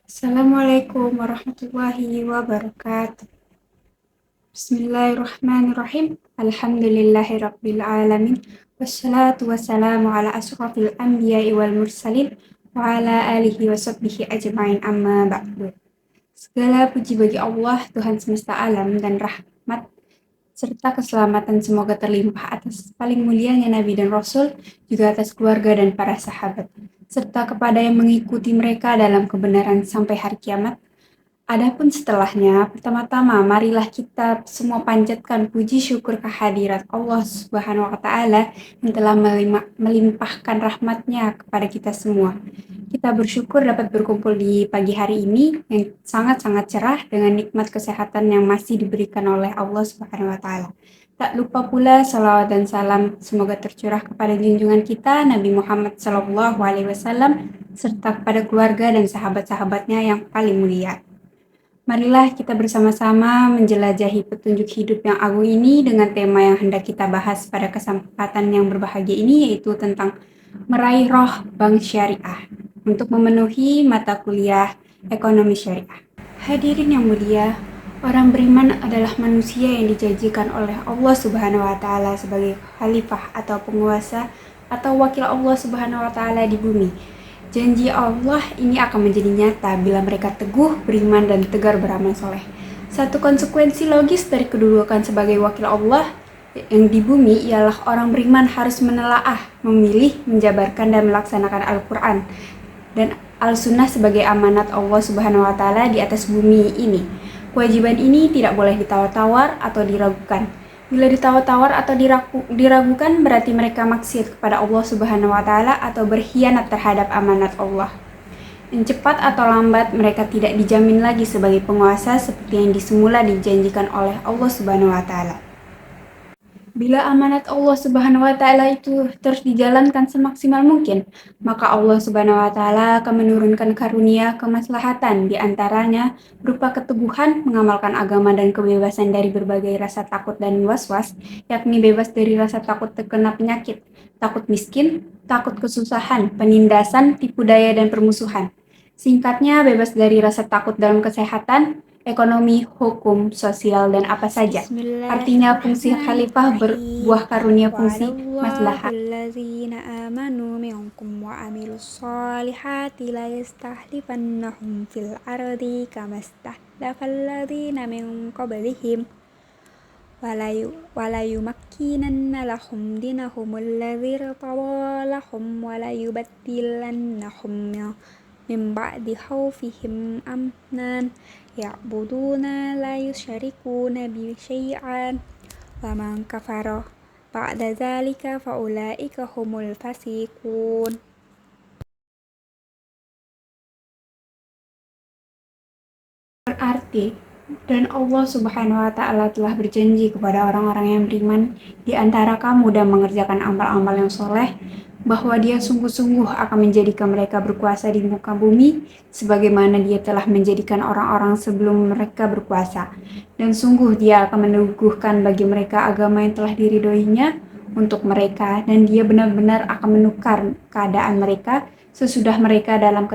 Assalamualaikum warahmatullahi wabarakatuh. Bismillahirrahmanirrahim. Alhamdulillahirabbil alamin. Wassalatu wassalamu ala asyrafil anbiya'i wal mursalin wa ala alihi washabbihi ajma'in amma ba'du. Segala puji bagi Allah, Tuhan semesta alam dan rahmat serta keselamatan semoga terlimpah atas paling mulianya Nabi dan Rasul, juga atas keluarga dan para sahabat, serta kepada yang mengikuti mereka dalam kebenaran sampai hari kiamat. Adapun setelahnya, pertama-tama marilah kita semua panjatkan puji syukur kehadirat Allah Subhanahu wa Ta'ala yang telah melimpahkan rahmatnya kepada kita semua. Kita bersyukur dapat berkumpul di pagi hari ini yang sangat-sangat cerah dengan nikmat kesehatan yang masih diberikan oleh Allah Subhanahu wa Ta'ala. Tak lupa pula salawat dan salam semoga tercurah kepada junjungan kita Nabi Muhammad SAW serta kepada keluarga dan sahabat-sahabatnya yang paling mulia. Marilah kita bersama-sama menjelajahi petunjuk hidup yang agung ini dengan tema yang hendak kita bahas pada kesempatan yang berbahagia ini, yaitu tentang meraih roh bank syariah untuk memenuhi mata kuliah ekonomi syariah. Hadirin yang mulia, orang beriman adalah manusia yang dijanjikan oleh Allah Subhanahu wa Ta'ala sebagai khalifah atau penguasa atau wakil Allah Subhanahu wa Ta'ala di bumi. Janji Allah ini akan menjadi nyata bila mereka teguh, beriman, dan tegar beramal soleh. Satu konsekuensi logis dari kedudukan sebagai wakil Allah yang di bumi ialah orang beriman harus menelaah, memilih, menjabarkan, dan melaksanakan Al-Quran dan Al-Sunnah sebagai amanat Allah Subhanahu wa Ta'ala di atas bumi ini. Kewajiban ini tidak boleh ditawar-tawar atau diragukan. Bila ditawar-tawar atau diragukan, berarti mereka maksiat kepada Allah Subhanahu wa Ta'ala atau berkhianat terhadap amanat Allah. Yang cepat atau lambat, mereka tidak dijamin lagi sebagai penguasa seperti yang disemula dijanjikan oleh Allah Subhanahu wa Ta'ala. Bila amanat Allah Subhanahu wa Ta'ala itu terus dijalankan semaksimal mungkin, maka Allah Subhanahu wa Ta'ala akan menurunkan karunia kemaslahatan, di antaranya berupa keteguhan mengamalkan agama dan kebebasan dari berbagai rasa takut dan was-was, yakni bebas dari rasa takut terkena penyakit, takut miskin, takut kesusahan, penindasan, tipu daya, dan permusuhan. Singkatnya, bebas dari rasa takut dalam kesehatan, ekonomi, hukum, sosial, dan apa saja. Artinya fungsi khalifah berbuah karunia fungsi maslahat. Walladzina amanu minkum wa amilus solihati la yastahlifannahum fil ardi kama stahlafal ladzina min qablihim wala yumakkinanna lahum dinahum alladzi irtada lahum wala yubaddilannahum min ba'di khawfihim amnan ya'buduna la yusyrikuna bi syai'an wa man kafara ba'da dzalika fa ulaika humul fasiqun. Berarti, dan Allah Subhanahu wa Ta'ala telah berjanji kepada orang-orang yang beriman di antara kamu dan mengerjakan amal-amal yang soleh, bahwa Dia sungguh-sungguh akan menjadikan mereka berkuasa di muka bumi, sebagaimana Dia telah menjadikan orang-orang sebelum mereka berkuasa. Dan sungguh Dia akan meneguhkan bagi mereka agama yang telah diridhoinya untuk mereka, dan Dia benar-benar akan menukar keadaan mereka sesudah mereka dalam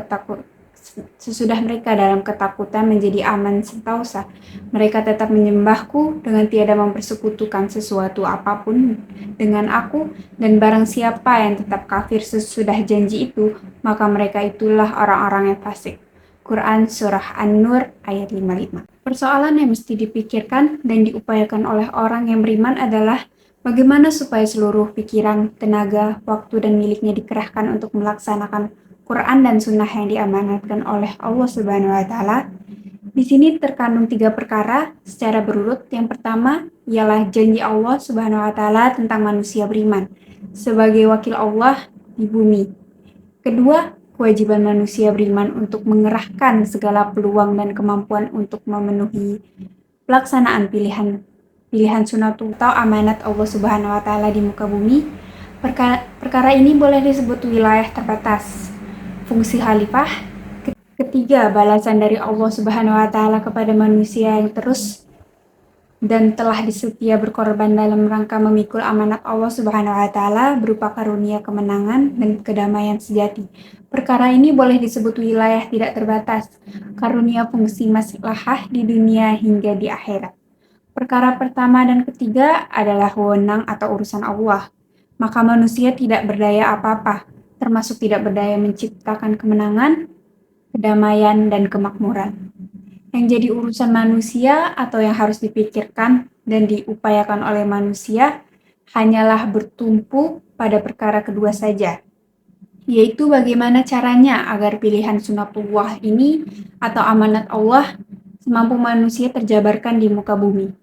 ketakutan menjadi aman sentosa. Mereka tetap menyembahku dengan tiada mempersekutukan sesuatu apapun dengan aku, dan barang siapa yang tetap kafir sesudah janji itu, maka mereka itulah orang-orang yang fasik. Quran Surah An-Nur ayat 55. Persoalan yang mesti dipikirkan dan diupayakan oleh orang yang beriman adalah bagaimana supaya seluruh pikiran, tenaga, waktu, dan miliknya dikerahkan untuk melaksanakan Quran dan Sunnah yang diamanatkan oleh Allah Subhanahu wa Ta'ala. Di sini terkandung 3 perkara secara berurut. Yang pertama ialah janji Allah Subhanahu wa Ta'ala tentang manusia beriman sebagai wakil Allah di bumi. Kedua, kewajiban manusia beriman untuk mengerahkan segala peluang dan kemampuan untuk memenuhi pelaksanaan pilihan sunatullah atau amanat Allah Subhanahu wa Ta'ala di muka bumi. Perkara ini boleh disebut wilayah terbatas. Fungsi khalifah. Ketiga, balasan dari Allah Subhanahu wa Ta'ala kepada manusia yang terus dan telah disetia berkorban dalam rangka memikul amanat Allah Subhanahu wa Ta'ala berupa karunia kemenangan dan kedamaian sejati. Perkara ini boleh disebut wilayah tidak terbatas, karunia fungsi maslahah di dunia hingga di akhirat. Perkara pertama dan ketiga adalah wewenang atau urusan Allah. Maka manusia tidak berdaya apa-apa, termasuk tidak berdaya menciptakan kemenangan, kedamaian, dan kemakmuran. Yang jadi urusan manusia atau yang harus dipikirkan dan diupayakan oleh manusia hanyalah bertumpu pada perkara kedua saja, yaitu bagaimana caranya agar pilihan sunatullah ini atau amanat Allah semampu manusia terjabarkan di muka bumi,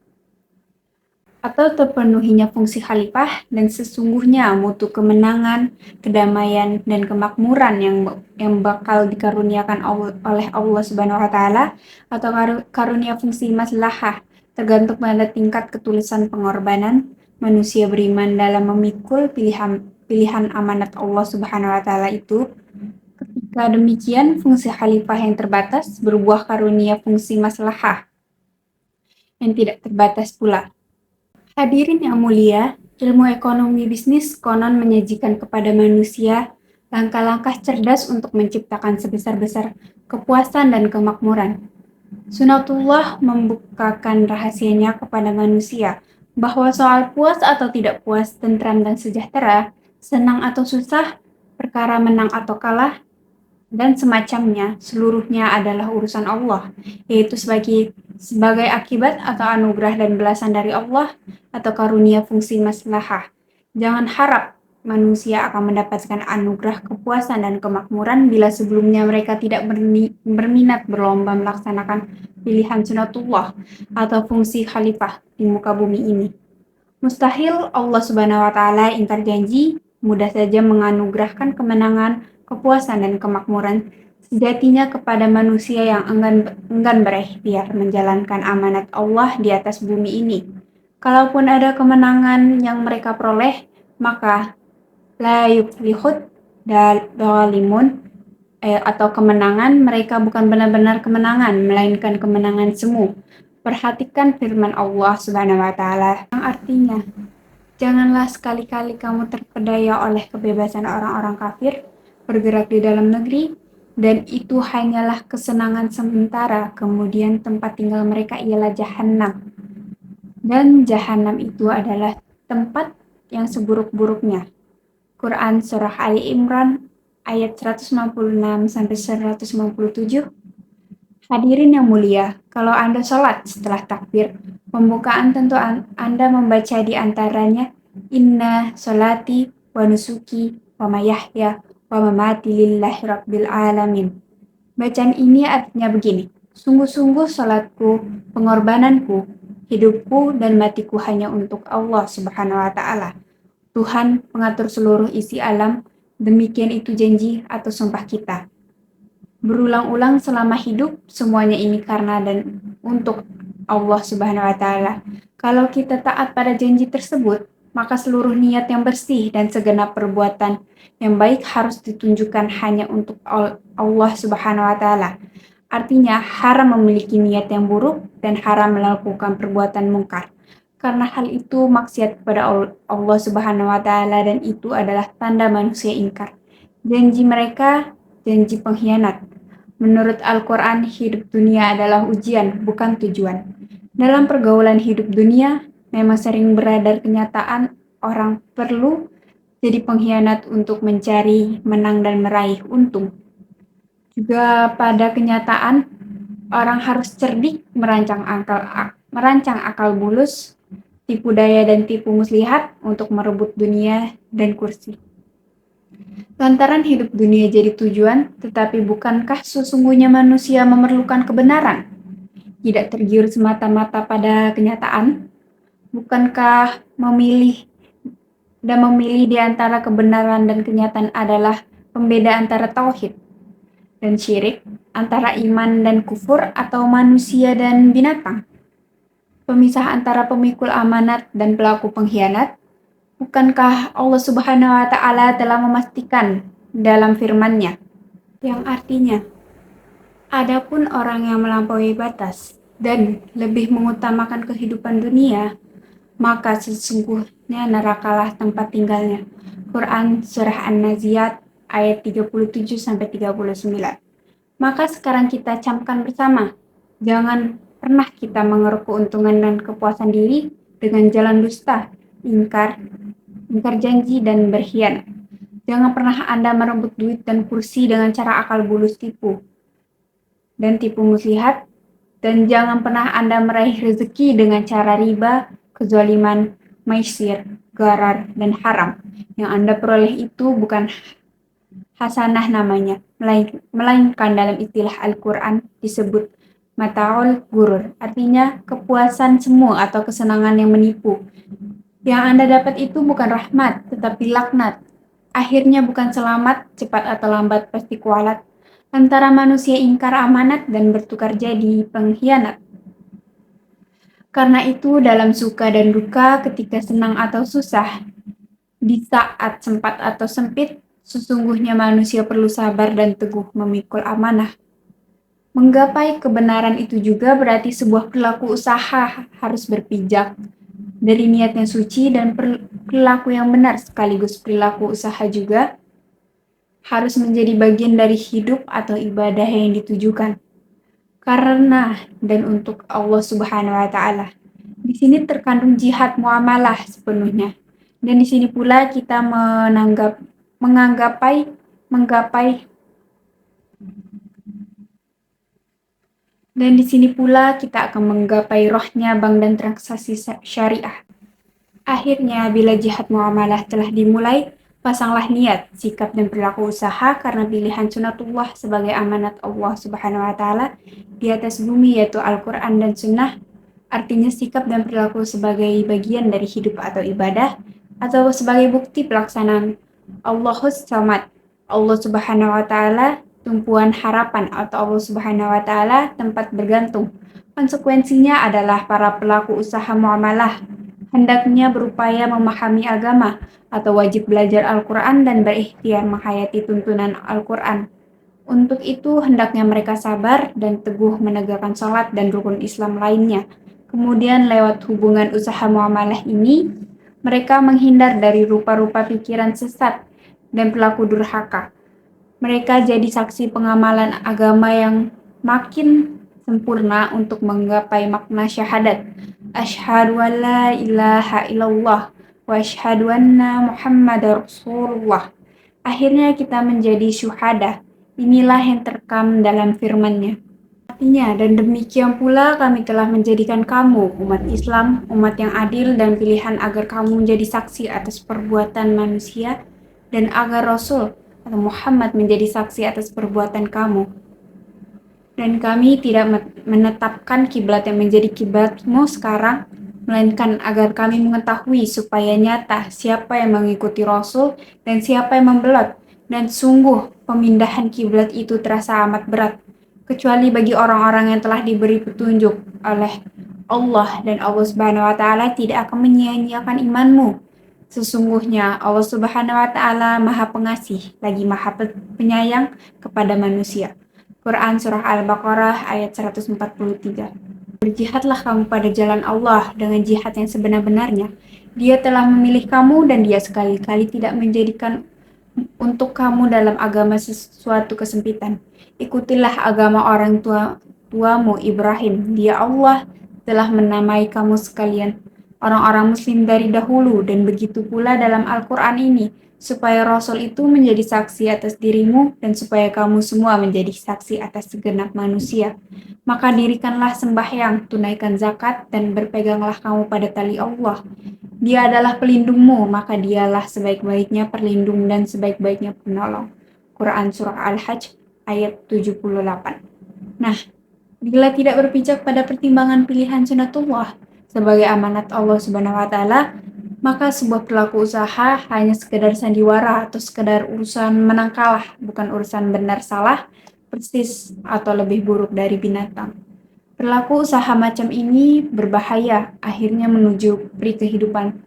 atau terpenuhinya fungsi khalifah dan sesungguhnya mutu kemenangan, kedamaian, dan kemakmuran yang bakal dikaruniakan oleh Allah Subhanahu wa Ta'ala atau karunia fungsi maslahah tergantung pada tingkat ketulusan pengorbanan manusia beriman dalam memikul pilihan amanat Allah Subhanahu wa Ta'ala itu. Ketika demikian, fungsi khalifah yang terbatas berbuah karunia fungsi maslahah yang tidak terbatas pula. Hadirin yang mulia, ilmu ekonomi bisnis konon menyajikan kepada manusia langkah-langkah cerdas untuk menciptakan sebesar-besar kepuasan dan kemakmuran. Sunatullah membukakan rahasianya kepada manusia, bahwa soal puas atau tidak puas, tentram dan sejahtera, senang atau susah, perkara menang atau kalah, dan semacamnya, seluruhnya adalah urusan Allah, yaitu sebagai akibat atau anugerah dan belasan dari Allah atau karunia fungsi maslahah. Jangan harap manusia akan mendapatkan anugerah kepuasan dan kemakmuran bila sebelumnya mereka tidak berminat berlomba melaksanakan pilihan sunatullah atau fungsi khalifah di muka bumi ini. Mustahil Allah Subhanahu wa Ta'ala ingkar janji, mudah saja menganugerahkan kemenangan, kepuasan, dan kemakmuran sejatinya kepada manusia yang enggan berikhtiar menjalankan amanat Allah di atas bumi ini. Kalaupun ada kemenangan yang mereka peroleh, maka la yuflihud dzalimun, atau kemenangan mereka bukan benar-benar kemenangan, melainkan kemenangan semu. Perhatikan firman Allah Subhanahu wa Ta'ala yang artinya, janganlah sekali-kali kamu terpedaya oleh kebebasan orang-orang kafir bergerak di dalam negeri, dan itu hanyalah kesenangan sementara, kemudian tempat tinggal mereka ialah jahanam. Dan jahanam itu adalah tempat yang seburuk-buruknya. Quran Surah Ali Imran ayat 156-157. Hadirin yang mulia, kalau Anda sholat setelah takbir pembukaan tentu Anda membaca di antaranya Inna sholati wa nusuki wa mayahya wa mamati lillahi rabbil alamin. Bacaan ini artinya begini, sungguh-sungguh sholatku, pengorbananku, hidupku dan matiku hanya untuk Allah Subhanahu wa Ta'ala, Tuhan pengatur seluruh isi alam. Demikian itu janji atau sumpah kita. Berulang-ulang selama hidup, semuanya ini karena dan untuk Allah Subhanahu wa Ta'ala. Kalau kita taat pada janji tersebut, maka seluruh niat yang bersih dan segenap perbuatan yang baik harus ditunjukkan hanya untuk Allah Subhanahu wa Ta'ala. Artinya, haram memiliki niat yang buruk dan haram melakukan perbuatan mungkar. Karena hal itu maksiat kepada Allah Subhanahu wa Ta'ala, dan itu adalah tanda manusia ingkar. Janji mereka janji pengkhianat. Menurut Al-Quran, hidup dunia adalah ujian, bukan tujuan. Dalam pergaulan hidup dunia, memang sering beredar kenyataan orang perlu jadi pengkhianat untuk mencari, menang, dan meraih untung. Juga pada kenyataan, orang harus cerdik merancang akal bulus, tipu daya dan tipu muslihat untuk merebut dunia dan kursi. Lantaran hidup dunia jadi tujuan, tetapi bukankah sesungguhnya manusia memerlukan kebenaran? Tidak tergiur semata-mata pada kenyataan? Bukankah memilih di antara kebenaran dan kenyataan adalah pembeda antara tauhid dan syirik, antara iman dan kufur, atau manusia dan binatang? Pemisah antara pemikul amanat dan pelaku pengkhianat? Bukankah Allah Subhanahu wa Ta'ala telah memastikan dalam firman-Nya yang artinya, adapun orang yang melampaui batas dan lebih mengutamakan kehidupan dunia, maka sesungguhnya nerakalah tempat tinggalnya. Quran Surah An-Naziat ayat 37-39. Maka sekarang kita camkan bersama, jangan pernah kita mengeruk keuntungan dan kepuasan diri dengan jalan dusta, ingkar janji, dan berkhianat. Jangan pernah Anda merebut duit dan kursi dengan cara akal bulus dan tipu muslihat, dan jangan pernah Anda meraih rezeki dengan cara riba, kezaliman, maisir, gharar, dan haram. Yang Anda peroleh itu bukan hasanah namanya, melainkan dalam istilah Al-Quran disebut mata'ul gurur, artinya kepuasan semu atau kesenangan yang menipu. Yang Anda dapat itu bukan rahmat, tetapi laknat. Akhirnya bukan selamat, cepat atau lambat pasti kualat. Antara manusia ingkar amanat dan bertukar jadi pengkhianat. Karena itu dalam suka dan duka, ketika senang atau susah, di saat sempat atau sempit, sesungguhnya manusia perlu sabar dan teguh memikul amanah. Menggapai kebenaran itu juga berarti sebuah perilaku usaha harus berpijak dari niat yang suci dan perilaku yang benar, sekaligus perilaku usaha juga harus menjadi bagian dari hidup atau ibadah yang ditujukan karena dan untuk Allah Subhanahu wa taala. Di sini terkandung jihad muamalah sepenuhnya. Dan di sini pula kita menggapai dan di sini pula kita akan menggapai rohnya bank dan transaksi syariah. Akhirnya, bila jihad muamalah telah dimulai, pasanglah niat, sikap, dan perilaku usaha karena pilihan sunatullah sebagai amanat Allah Subhanahu wa taala di atas bumi, yaitu Al-Quran dan Sunnah. Artinya sikap dan perilaku sebagai bagian dari hidup atau ibadah, atau sebagai bukti pelaksanaan Allahus Samad, Allah Subhanahu wa taala tumpuan harapan, atau Allah Subhanahu wa taala tempat bergantung. Konsekuensinya adalah para pelaku usaha muamalah hendaknya berupaya memahami agama atau wajib belajar Al-Quran dan berikhtiar menghayati tuntunan Al-Quran. Untuk itu, hendaknya mereka sabar dan teguh menegakkan sholat dan rukun Islam lainnya. Kemudian lewat hubungan usaha muamalah ini, mereka menghindar dari rupa-rupa pikiran sesat dan perilaku durhaka. Mereka jadi saksi pengamalan agama yang makin sempurna untuk menggapai makna syahadat. Asyhadu an la ilaha illallah wa asyhadu anna Muhammadar Rasulullah. Akhirnya kita menjadi syuhada. Inilah yang terekam dalam firman-Nya. Artinya, dan demikian pula kami telah menjadikan kamu, umat Islam, umat yang adil dan pilihan agar kamu menjadi saksi atas perbuatan manusia dan agar Rasul atau Muhammad menjadi saksi atas perbuatan kamu. Dan kami tidak menetapkan kiblat yang menjadi kiblatmu sekarang, melainkan agar kami mengetahui supaya nyata siapa yang mengikuti Rasul dan siapa yang membelot. Dan sungguh pemindahan kiblat itu terasa amat berat, kecuali bagi orang-orang yang telah diberi petunjuk oleh Allah, dan Allah Subhanahu wa taala tidak akan menyia-nyiakan imanmu. Sesungguhnya Allah Subhanahu wa taala Maha Pengasih lagi Maha Penyayang kepada manusia. Quran Surah Al-Baqarah ayat 143. Berjihadlah kamu pada jalan Allah dengan jihad yang sebenar-benarnya. Dia telah memilih kamu dan Dia sekali-kali tidak menjadikan untuk kamu dalam agama sesuatu kesempitan. Ikutilah agama orang tuamu Ibrahim. Dia Allah telah menamai kamu sekalian orang-orang muslim dari dahulu, dan begitu pula dalam Al-Quran ini, supaya Rasul itu menjadi saksi atas dirimu dan supaya kamu semua menjadi saksi atas segenap manusia. Maka dirikanlah sembahyang, tunaikan zakat, dan berpeganglah kamu pada tali Allah. Dia adalah pelindungmu, maka dialah sebaik-baiknya perlindung dan sebaik-baiknya penolong. Quran Surah Al-Hajj ayat 78. Nah, bila tidak berpijak pada pertimbangan pilihan sunatullah sebagai amanat Allah Subhanahu wa taala, maka sebuah perilaku usaha hanya sekedar sandiwara atau sekedar urusan menang kalah, bukan urusan benar salah, persis atau lebih buruk dari binatang. Perilaku usaha macam ini berbahaya, akhirnya menuju peri kehidupan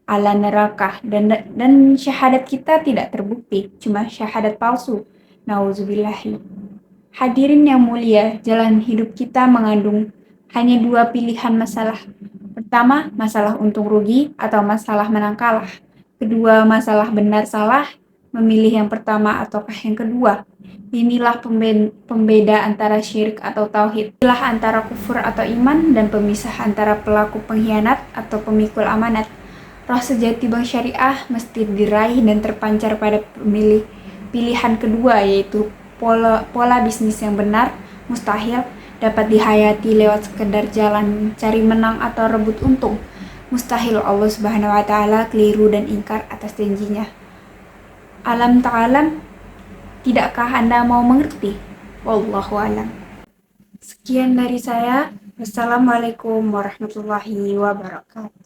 ala neraka, dan syahadat kita tidak terbukti, cuma syahadat palsu. Nauzubillahi. Hadirin yang mulia, jalan hidup kita mengandung hanya dua pilihan masalah. Pertama, masalah untung rugi atau masalah menang kalah. Kedua, masalah benar salah, memilih yang pertama ataukah yang kedua. Inilah pembeda antara syirik atau tauhid. Inilah antara kufur atau iman dan pemisah antara pelaku pengkhianat atau pemikul amanat. Roh sejati Bank Syariah mesti diraih dan terpancar pada pilihan kedua, yaitu pola bisnis yang benar, mustahil dapat dihayati lewat sekedar jalan cari menang atau rebut untung. Mustahil Allah Subhanahu wa taala keliru dan ingkar atas janjinya. Alam ta'alam, tidakkah Anda mau mengerti? Wallahu alam. Sekian dari saya. Wassalamualaikum warahmatullahi wabarakatuh.